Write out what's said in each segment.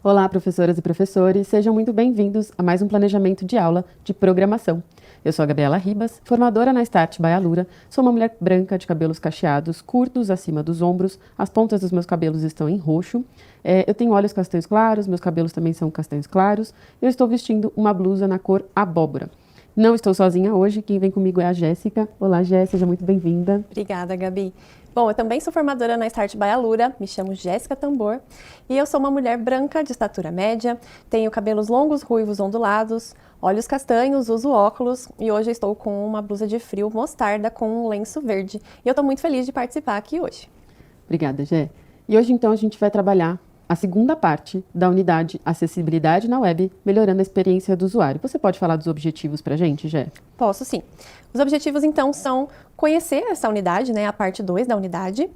Olá, professoras e professores, sejam muito bem-vindos a mais um planejamento de aula de programação. Eu sou a Gabriela Ribas, formadora na Start by Alura, sou uma mulher branca de cabelos cacheados, curtos acima dos ombros, as pontas dos meus cabelos estão em roxo, eu tenho olhos castanhos claros, meus cabelos também são castanhos claros, eu estou vestindo uma blusa na cor abóbora. Não estou sozinha hoje, quem vem comigo é a Jéssica. Olá, Jéssica, seja muito bem-vinda. Obrigada, Gabi. Bom, eu também sou formadora na Start by Alura, me chamo Jéssica Tambor e eu sou uma mulher branca de estatura média, tenho cabelos longos, ruivos, ondulados, olhos castanhos, uso óculos e hoje eu estou com uma blusa de frio mostarda com um lenço verde. E eu estou muito feliz de participar aqui hoje. Obrigada, Jé. E hoje, então, a gente vai trabalhar a segunda parte da unidade Acessibilidade na Web, melhorando a experiência do usuário. Você pode falar dos objetivos para a gente, Jé? Posso sim. Os objetivos, então, são conhecer essa unidade, a parte 2 da unidade,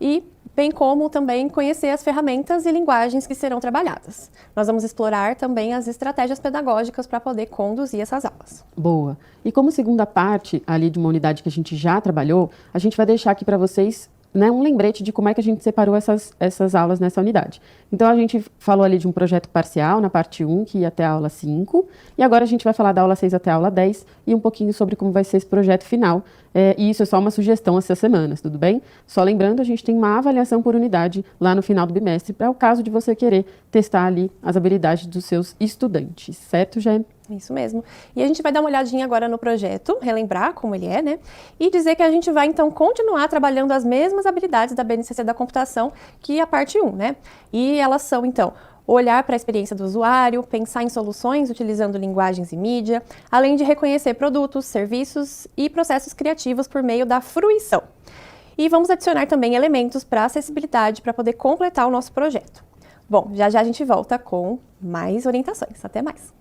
e bem como também conhecer as ferramentas e linguagens que serão trabalhadas. Nós vamos explorar também as estratégias pedagógicas para poder conduzir essas aulas. Boa. E como segunda parte ali de uma unidade que a gente já trabalhou, a gente vai deixar aqui para vocês um lembrete de como é que a gente separou essas aulas nessa unidade. Então, a gente falou ali de um projeto parcial na parte 1, que ia até a aula 5, e agora a gente vai falar da aula 6 até a aula 10 e um pouquinho sobre como vai ser esse projeto final. E isso é só uma sugestão essas semanas, tudo bem? Só lembrando, a gente tem uma avaliação por unidade lá no final do bimestre, para o caso de você querer testar ali as habilidades dos seus estudantes, certo, Jé? Isso mesmo. E a gente vai dar uma olhadinha agora no projeto, relembrar como ele é, E dizer que a gente vai, então, continuar trabalhando as mesmas habilidades da BNCC da computação que a parte 1, E elas são, então, olhar para a experiência do usuário, pensar em soluções utilizando linguagens e mídia, além de reconhecer produtos, serviços e processos criativos por meio da fruição. E vamos adicionar também elementos para acessibilidade para poder completar o nosso projeto. Bom, já já a gente volta com mais orientações. Até mais!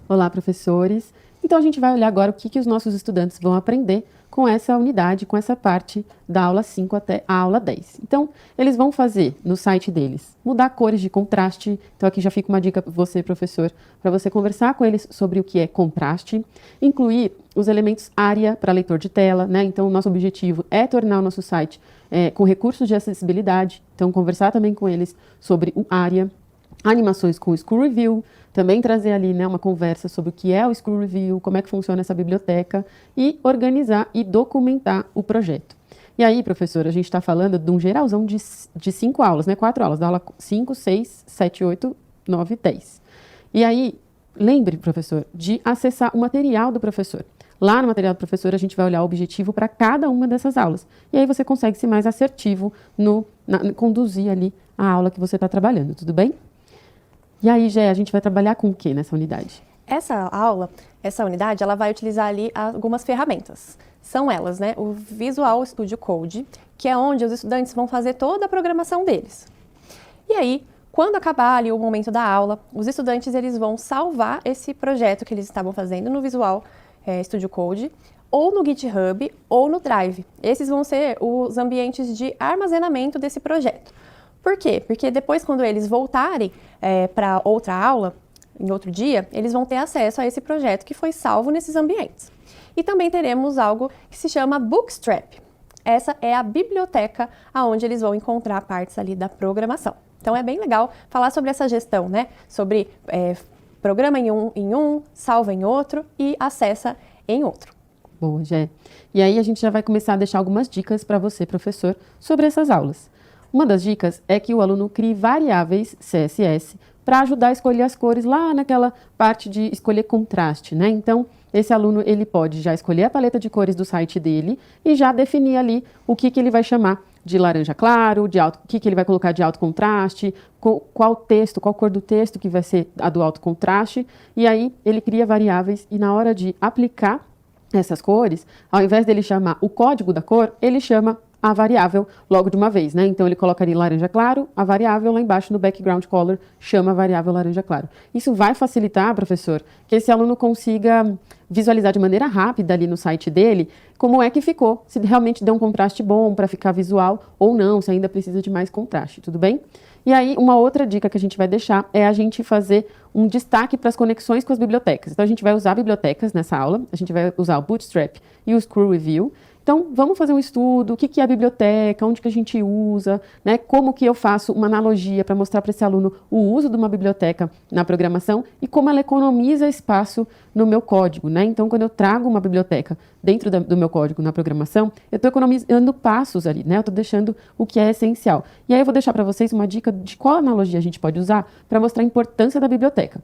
Olá, professores. Então, a gente vai olhar agora o que os nossos estudantes vão aprender com essa unidade, com essa parte da aula 5 até a aula 10. Então, eles vão fazer no site deles, mudar cores de contraste. Então, aqui já fica uma dica para você, professor, para você conversar com eles sobre o que é contraste, incluir os elementos área para leitor de tela, Então, o nosso objetivo é tornar o nosso site com recursos de acessibilidade. Então, conversar também com eles sobre o área, animações com o School Review, também trazer ali uma conversa sobre o que é o School Review, como é que funciona essa biblioteca e organizar e documentar o projeto. E aí, professora, a gente está falando de um geralzão de 5 aulas, 4 aulas, da aula 5, 6, 7, 8, 9, 10. E aí, lembre, professor, de acessar o material do professor. Lá no material do professor, a gente vai olhar o objetivo para cada uma dessas aulas. E aí você consegue ser mais assertivo no conduzir ali a aula que você está trabalhando, tudo bem? E aí, Gé, a gente vai trabalhar com o que nessa unidade? Essa unidade, ela vai utilizar ali algumas ferramentas. São elas, o Visual Studio Code, que é onde os estudantes vão fazer toda a programação deles. E aí, quando acabar ali o momento da aula, os estudantes eles vão salvar esse projeto que eles estavam fazendo no Visual Studio Code, ou no GitHub, ou no Drive. Esses vão ser os ambientes de armazenamento desse projeto. Por quê? Porque depois, quando eles voltarem para outra aula, em outro dia, eles vão ter acesso a esse projeto que foi salvo nesses ambientes. E também teremos algo que se chama Bookstrap. Essa é a biblioteca onde eles vão encontrar partes ali da programação. Então, é bem legal falar sobre essa gestão, Sobre programa em um, salva em outro e acessa em outro. Boa, Jé. E aí, a gente já vai começar a deixar algumas dicas para você, professor, sobre essas aulas. Uma das dicas é que o aluno crie variáveis CSS para ajudar a escolher as cores lá naquela parte de escolher contraste, Então, esse aluno ele pode já escolher a paleta de cores do site dele e já definir ali o que ele vai chamar de laranja claro, o que ele vai colocar de alto contraste, qual cor do texto que vai ser a do alto contraste. E aí ele cria variáveis e na hora de aplicar essas cores, ao invés dele chamar o código da cor, ele chama a variável logo de uma vez, né? Então ele colocaria laranja claro, a variável lá embaixo no background color chama a variável laranja claro. Isso vai facilitar, professor, que esse aluno consiga visualizar de maneira rápida ali no site dele como é que ficou, se realmente deu um contraste bom para ficar visual ou não, se ainda precisa de mais contraste, tudo bem? E aí, uma outra dica que a gente vai deixar é a gente fazer um destaque para as conexões com as bibliotecas. Então, a gente vai usar bibliotecas nessa aula, a gente vai usar o Bootstrap e o Screw Review. Então, vamos fazer um estudo, o que é a biblioteca, onde que a gente usa, né? Como que eu faço uma analogia para mostrar para esse aluno o uso de uma biblioteca na programação e como ela economiza espaço no meu código, né? Então, quando eu trago uma biblioteca dentro do meu código na programação, eu estou economizando passos ali, né? Eu estou deixando o que é essencial. E aí eu vou deixar para vocês uma dica de qual analogia a gente pode usar para mostrar a importância da biblioteca.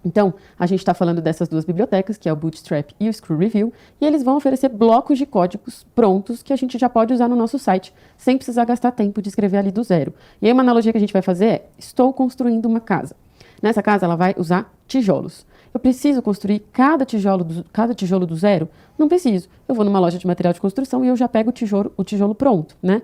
Então, a gente está falando dessas duas bibliotecas, que é o Bootstrap e o Screw Review, e eles vão oferecer blocos de códigos prontos que a gente já pode usar no nosso site, sem precisar gastar tempo de escrever ali do zero. E aí uma analogia que a gente vai fazer é, estou construindo uma casa. Nessa casa, ela vai usar tijolos. Eu preciso construir cada tijolo do zero? Não preciso. Eu vou numa loja de material de construção e eu já pego o tijolo pronto, né?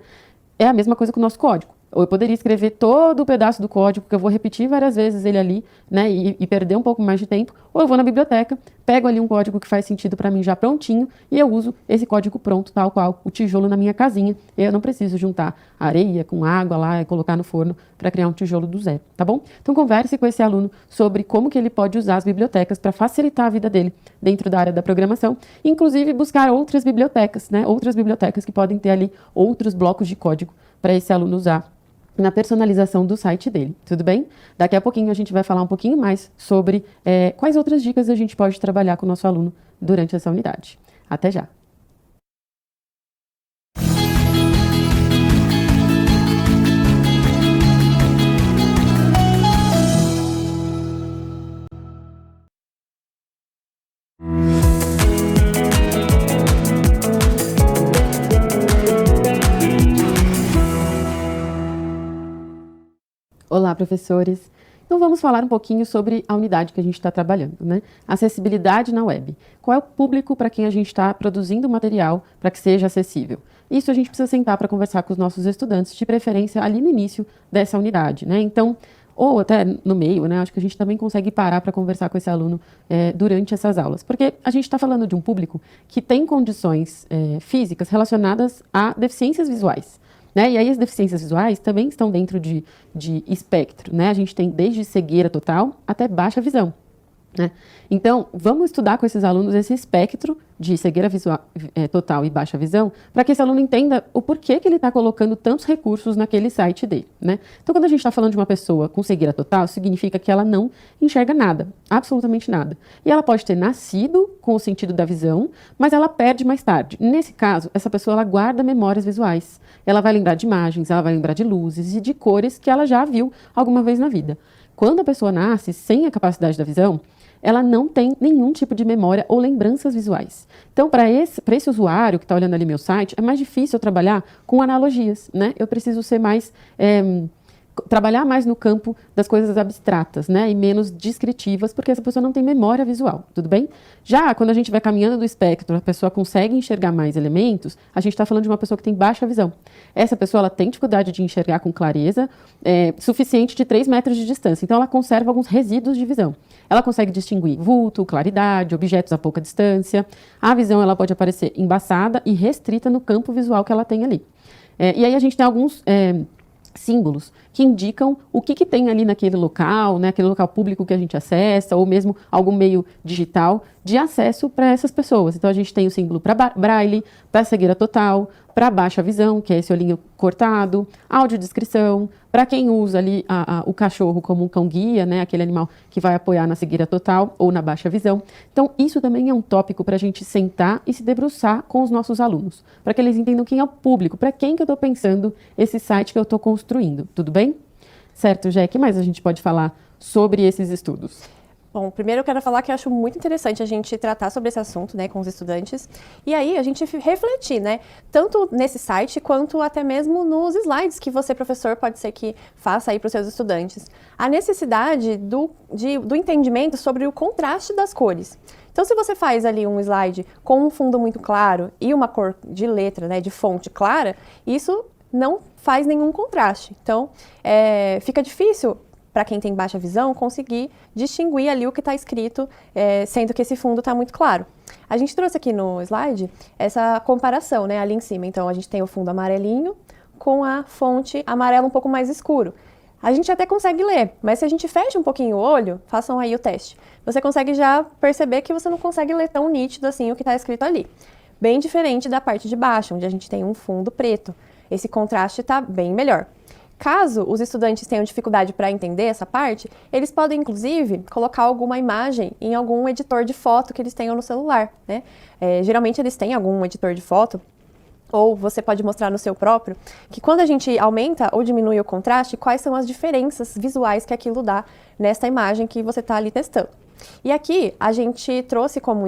É a mesma coisa com o nosso código. Ou eu poderia escrever todo o pedaço do código, que eu vou repetir várias vezes ele ali, né, e perder um pouco mais de tempo. Ou eu vou na biblioteca, pego ali um código que faz sentido para mim já prontinho, e eu uso esse código pronto, tal qual o tijolo na minha casinha. E eu não preciso juntar areia com água lá e colocar no forno para criar um tijolo do zero, tá bom? Então converse com esse aluno sobre como que ele pode usar as bibliotecas para facilitar a vida dele dentro da área da programação, inclusive buscar outras bibliotecas, né, outras bibliotecas que podem ter ali outros blocos de código para esse aluno usar na personalização do site dele, tudo bem? Daqui a pouquinho a gente vai falar um pouquinho mais sobre quais outras dicas a gente pode trabalhar com o nosso aluno durante essa unidade. Até já! Olá, professores! Então vamos falar um pouquinho sobre a unidade que a gente está trabalhando, né? Acessibilidade na web. Qual é o público para quem a gente está produzindo material para que seja acessível? Isso a gente precisa sentar para conversar com os nossos estudantes, de preferência ali no início dessa unidade, né? Então, ou até no meio, né? Acho que a gente também consegue parar para conversar com esse aluno durante essas aulas. Porque a gente está falando de um público que tem condições físicas relacionadas a deficiências visuais. Né? E aí as deficiências visuais também estão dentro de espectro, né? A gente tem desde cegueira total até baixa visão, né? Então, vamos estudar com esses alunos esse espectro de cegueira visual, total e baixa visão, para que esse aluno entenda o porquê que ele está colocando tantos recursos naquele site dele, né? Então, quando a gente está falando de uma pessoa com cegueira total, significa que ela não enxerga nada, absolutamente nada. E ela pode ter nascido com o sentido da visão, mas ela perde mais tarde. Nesse caso, essa pessoa ela guarda memórias visuais. Ela vai lembrar de imagens, ela vai lembrar de luzes e de cores que ela já viu alguma vez na vida. Quando a pessoa nasce sem a capacidade da visão, ela não tem nenhum tipo de memória ou lembranças visuais. Então, para esse usuário que está olhando ali meu site, é mais difícil eu trabalhar com analogias, né? Eu preciso ser mais... trabalhar mais no campo das coisas abstratas, né, e menos descritivas, porque essa pessoa não tem memória visual, tudo bem? Já quando a gente vai caminhando do espectro, a pessoa consegue enxergar mais elementos, a gente está falando de uma pessoa que tem baixa visão. Essa pessoa, ela tem dificuldade de enxergar com clareza suficiente de 3 metros de distância, então ela conserva alguns resíduos de visão. Ela consegue distinguir vulto, claridade, objetos a pouca distância. A visão, ela pode aparecer embaçada e restrita no campo visual que ela tem ali. E aí a gente tem alguns... símbolos que indicam o que tem ali naquele local, né, aquele local público que a gente acessa, ou mesmo algum meio digital de acesso para essas pessoas. Então, a gente tem o símbolo para braille, para cegueira total, para baixa visão, que é esse olhinho cortado, audiodescrição, para quem usa ali o cachorro como um cão-guia, né, aquele animal que vai apoiar na cegueira total ou na baixa visão. Então, isso também é um tópico para a gente sentar e se debruçar com os nossos alunos, para que eles entendam quem é o público, para quem que eu estou pensando esse site que eu estou construindo. Tudo bem? Certo, Jé, o que mais a gente pode falar sobre esses estudos? Bom, primeiro eu quero falar que eu acho muito interessante a gente tratar sobre esse assunto, né, com os estudantes, e aí a gente refletir, né, tanto nesse site quanto até mesmo nos slides que você, professor, pode ser que faça aí para os seus estudantes. A necessidade do entendimento sobre o contraste das cores. Então, se você faz ali um slide com um fundo muito claro e uma cor de letra, né, de fonte clara, isso não faz nenhum contraste. Então, fica difícil para quem tem baixa visão conseguir distinguir ali o que está escrito, sendo que esse fundo está muito claro. A gente trouxe aqui no slide essa comparação, né, ali em cima. Então, a gente tem o fundo amarelinho com a fonte amarela um pouco mais escuro. A gente até consegue ler, mas se a gente fecha um pouquinho o olho, façam aí o teste, você consegue já perceber que você não consegue ler tão nítido assim o que está escrito ali. Bem diferente da parte de baixo, onde a gente tem um fundo preto. Esse contraste está bem melhor. Caso os estudantes tenham dificuldade para entender essa parte, eles podem, inclusive, colocar alguma imagem em algum editor de foto que eles tenham no celular, né? Geralmente eles têm algum editor de foto, ou você pode mostrar no seu próprio, que quando a gente aumenta ou diminui o contraste, quais são as diferenças visuais que aquilo dá nessa imagem que você está ali testando. E aqui a gente trouxe como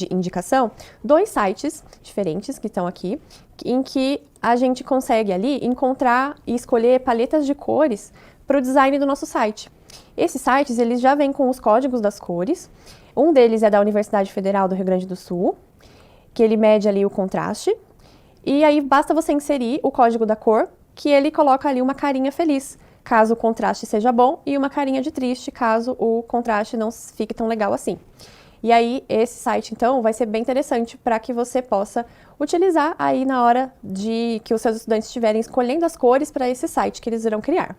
indicação 2 sites diferentes que estão aqui, em que a gente consegue ali encontrar e escolher paletas de cores para o design do nosso site. Esses sites, eles já vêm com os códigos das cores. Um deles é da Universidade Federal do Rio Grande do Sul, que ele mede ali o contraste. E aí basta você inserir o código da cor, que ele coloca ali uma carinha feliz, caso o contraste seja bom, e uma carinha de triste, caso o contraste não fique tão legal assim. E aí, esse site, então, vai ser bem interessante para que você possa utilizar aí na hora de que os seus estudantes estiverem escolhendo as cores para esse site que eles irão criar.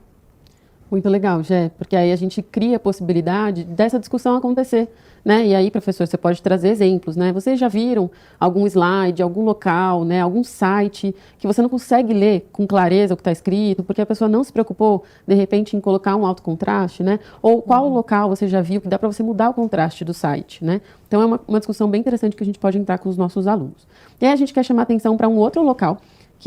Muito legal, Gé, porque aí a gente cria a possibilidade dessa discussão acontecer, né? E aí, professor, você pode trazer exemplos, né? Vocês já viram algum slide, algum local, né? Algum site que você não consegue ler com clareza o que está escrito, porque a pessoa não se preocupou, de repente, em colocar um alto contraste, né? Ou qual local você já viu que dá para você mudar o contraste do site, né? Então, é uma discussão bem interessante que a gente pode entrar com os nossos alunos. E aí a gente quer chamar atenção para um outro local,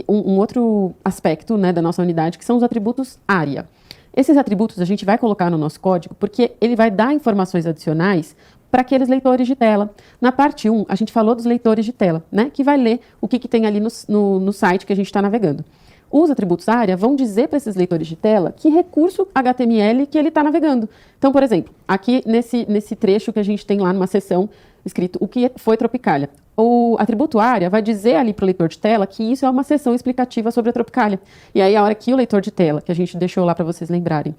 um outro aspecto, né, da nossa unidade, que são os atributos área. Esses atributos a gente vai colocar no nosso código porque ele vai dar informações adicionais para aqueles leitores de tela. Na parte 1, a gente falou dos leitores de tela, né, que vai ler o que tem ali no site que a gente está navegando. Os atributos área vão dizer para esses leitores de tela que recurso HTML que ele está navegando. Então, por exemplo, aqui nesse trecho que a gente tem lá numa seção escrito o que foi Tropicália. O atributo área vai dizer ali para o leitor de tela que isso é uma seção explicativa sobre a Tropicália. E aí, a hora que o leitor de tela, que a gente deixou lá para vocês lembrarem,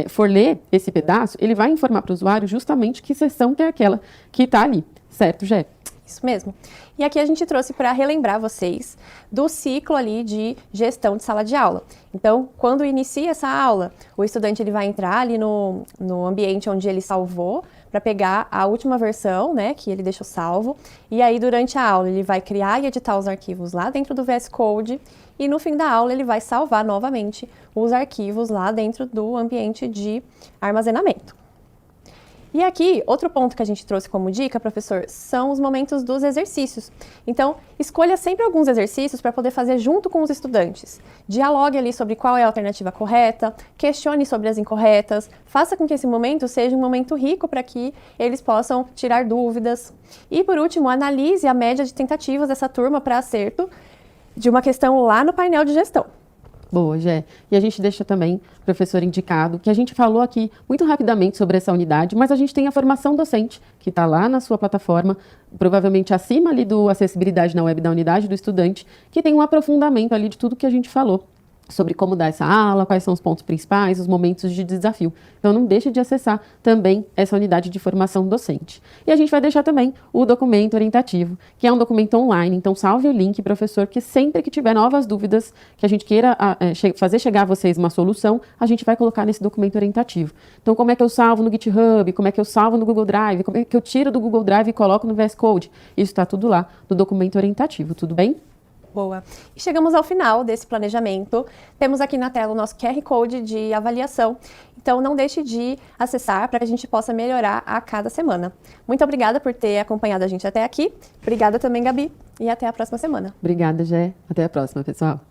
for ler esse pedaço, ele vai informar para o usuário justamente que seção que é aquela que está ali. Certo, Jé? Isso mesmo. E aqui a gente trouxe para relembrar vocês do ciclo ali de gestão de sala de aula. Então, quando inicia essa aula, o estudante ele vai entrar ali no ambiente onde ele salvou para pegar a última versão, né, que ele deixou salvo. E aí, durante a aula, ele vai criar e editar os arquivos lá dentro do VS Code. E no fim da aula, ele vai salvar novamente os arquivos lá dentro do ambiente de armazenamento. E aqui, outro ponto que a gente trouxe como dica, professor, são os momentos dos exercícios. Então, escolha sempre alguns exercícios para poder fazer junto com os estudantes. Dialogue ali sobre qual é a alternativa correta, questione sobre as incorretas, faça com que esse momento seja um momento rico para que eles possam tirar dúvidas. E, por último, analise a média de tentativas dessa turma para acerto de uma questão lá no painel de gestão. Boa, Gé. E a gente deixa também, professor indicado, que a gente falou aqui muito rapidamente sobre essa unidade, mas a gente tem a formação docente, que está lá na sua plataforma, provavelmente acima ali do acessibilidade na web da unidade do estudante, que tem um aprofundamento ali de tudo que a gente falou sobre como dar essa aula, quais são os pontos principais, os momentos de desafio. Então, não deixe de acessar também essa unidade de formação docente. E a gente vai deixar também o documento orientativo, que é um documento online. Então, salve o link, professor, que sempre que tiver novas dúvidas, que a gente queira fazer chegar a vocês uma solução, a gente vai colocar nesse documento orientativo. Então, como é que eu salvo no GitHub? Como é que eu salvo no Google Drive? Como é que eu tiro do Google Drive e coloco no VS Code? Isso está tudo lá no documento orientativo, tudo bem? Boa. E chegamos ao final desse planejamento. Temos aqui na tela o nosso QR Code de avaliação. Então, não deixe de acessar para que a gente possa melhorar a cada semana. Muito obrigada por ter acompanhado a gente até aqui. Obrigada também, Gabi. E até a próxima semana. Obrigada, Gé. Até a próxima, pessoal.